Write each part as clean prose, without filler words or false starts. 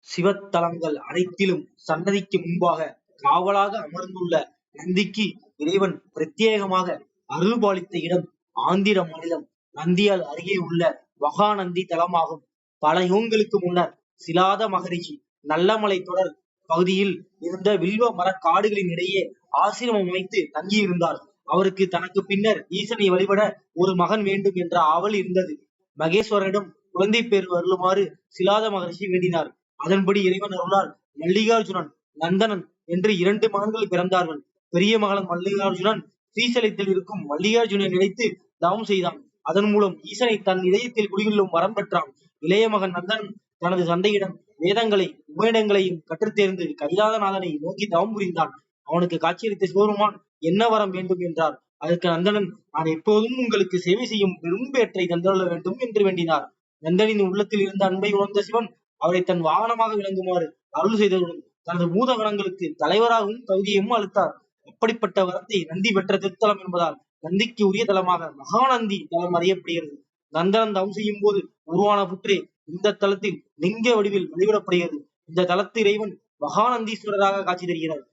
சிவத்தலங்கள் அனைத்திலும் சன்னதிக்கு முன்பாக காவலாக அமர்ந்துள்ள நந்திக்கு இறைவன் பிரத்யேகமாக அருள்பாலித்த இடம் ஆந்திர மாநிலம் நந்தியால் அருகே உள்ள மகாநந்தி தலமாகும். பல யுகங்களுக்கு முன்னர் சிலாத மகரிஷி நல்லமலை தொடர் பகுதியில் இருந்த வில்வ மர காடுகளின் இடையே ஆசிரமம் அமைத்து தங்கியிருந்தார். அவருக்கு தனக்கு பின்னர் ஈசனை வழிபட ஒரு மகன் வேண்டும் என்ற ஆவல் இருந்தது. மகேஸ்வரனிடம் குழந்தை பேர் வருமாறு சிலாத மகரிஷி வேண்டினார். அதன்படி இறைவன் அருளால் மல்லிகார்ஜுனன், நந்தனன் என்று 2 மகன்கள் பிறந்தார்கள். பெரிய மகன் மல்லிகார்ஜுனன் ஸ்ரீசைலத்தில் இருக்கும் மல்லிகார்ஜுனனை நினைத்து தவம் செய்தான். அதன் மூலம் ஈசனை தன் இதயத்தில் குடிகொள்ளும் வரம் பெற்றான். இளைய மகன் நந்தனன் தனது தந்தையிடம் வேதங்களை உபநிடங்களையும் கற்றுத் தேர்ந்து கைலாசநாதனை நோக்கி தவம் புரிந்தான். அவனுக்கு காட்சியளித்த சிவபெருமான் என்ன வரம் வேண்டும் என்றார். அதற்கு நந்தனன், நான் எப்போதும் உங்களுக்கு சேவை செய்யும் பெரும் பேற்றை தந்தருள வேண்டும் என்று வேண்டினார். நந்தனின் உள்ளத்தில் இருந்த அன்பை உணர்ந்த சிவன் அவரை தன் வாகனமாக விளங்குமாறு அருள் செய்ததுடன் தனது பூத கணங்களுக்கு தலைவராகவும் தகுதியையும் அளித்தார். அப்படிப்பட்ட வரத்தை நந்தி பெற்ற திருத்தலம் என்பதால் நந்திக்கு உரிய தலமாக மகாநந்தி தலம் அறியப்படுகிறது. நந்தனன் தவம் செய்யும் போது உருவான புற்றே இந்த தலத்தில் லிங்க வடிவில் வழிபடப்படுகிறது. இந்த தலத்து இறைவன் மகாநந்தீஸ்வரராக காட்சி தருகிறார்.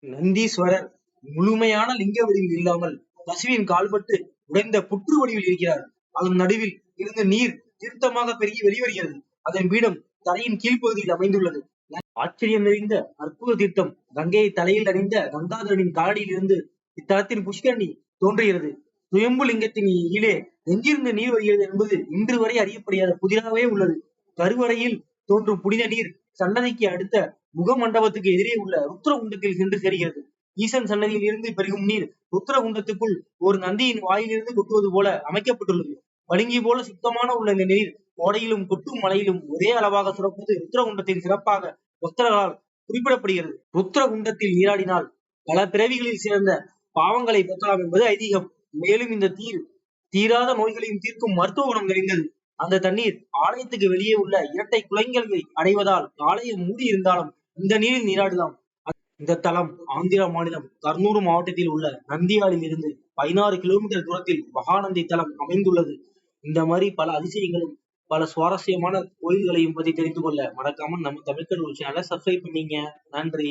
நந்தீஸ்வரர் முழுமையான லிங்க வடிவில் இல்லாமல் பசுவின் கால்பட்டு உடைந்த புற்று வடிவில் இருக்கிறார். அதன் நடுவில் இருந்து நீர் தீர்த்தமாக பெருகி வெளிவருகிறது. அதன் பீடம் தரையின் கீழ்ப்பகுதியில் அமைந்துள்ளது. ஆச்சரியம் நிறைந்த அற்புத தீர்த்தம் கங்கையை தலையில் அணிந்த கங்காதரனின் காலடியில் இருந்து இத்தலத்தின் புஷ்கரணி தோன்றுகிறது. சுயம்பு லிங்கத்தின் கீழே எங்கிருந்து நீர் வருகிறது என்பது இன்று வரை அறியப்படாத புதிராகவே உள்ளது. கருவறையில் தோன்றும் புனித நீர் சன்னதிக்கு அடுத்த முக மண்டபத்துக்கு எதிரே உள்ள ருத்ரகுண்டத்தில் சென்று சேர்கிறது. ஈசன் சன்னதியில் இருந்து பெருகும் நீர் ருத்ரகுண்டத்துக்குள் ஒரு நந்தியின் வாயிலிருந்து கொட்டுவது போல அமைக்கப்பட்டுள்ளது. பளிங்கு போல சுத்தமான உள்ள இந்த நீர் கோடையிலும் கொட்டும் மலையிலும் ஒரே அளவாக சுரப்பது ருத்ரகுண்டத்தின் சிறப்பாக பக்தர்களால் குறிப்பிடப்படுகிறது. ருத்ரகுண்டத்தில் நீராடினால் பல பிறவிகளில் சேர்ந்த பாவங்களை போக்கலாம் என்பது ஐதீகம். மேலும் இந்த தீராத நோய்களையும் தீர்க்கும் மருத்துவ குணம் நிறைந்தது. அந்த தண்ணீர் ஆலயத்துக்கு வெளியே உள்ள இரட்டை குளங்களை அடைவதால் ஆலயம் மூடி இருந்தாலும் இந்த நீரில் நீராடலாம். இந்த தலம் ஆந்திர மாநிலம் கர்னூல் மாவட்டத்தில் உள்ள நந்தியாலில் இருந்து 16 கிலோமீட்டர் தூரத்தில் மகாநந்தி தலம் அமைந்துள்ளது. இந்த மாதிரி பல அதிசயங்களும் பல சுவாரஸ்யமான கோயில்களையும் பத்தி தெரிந்து கொள்ள மறக்காம நம்ம தமிழ்கடவுள் சேனலை சப்ஸ்கிரைப் பண்ணீங்க. நன்றி.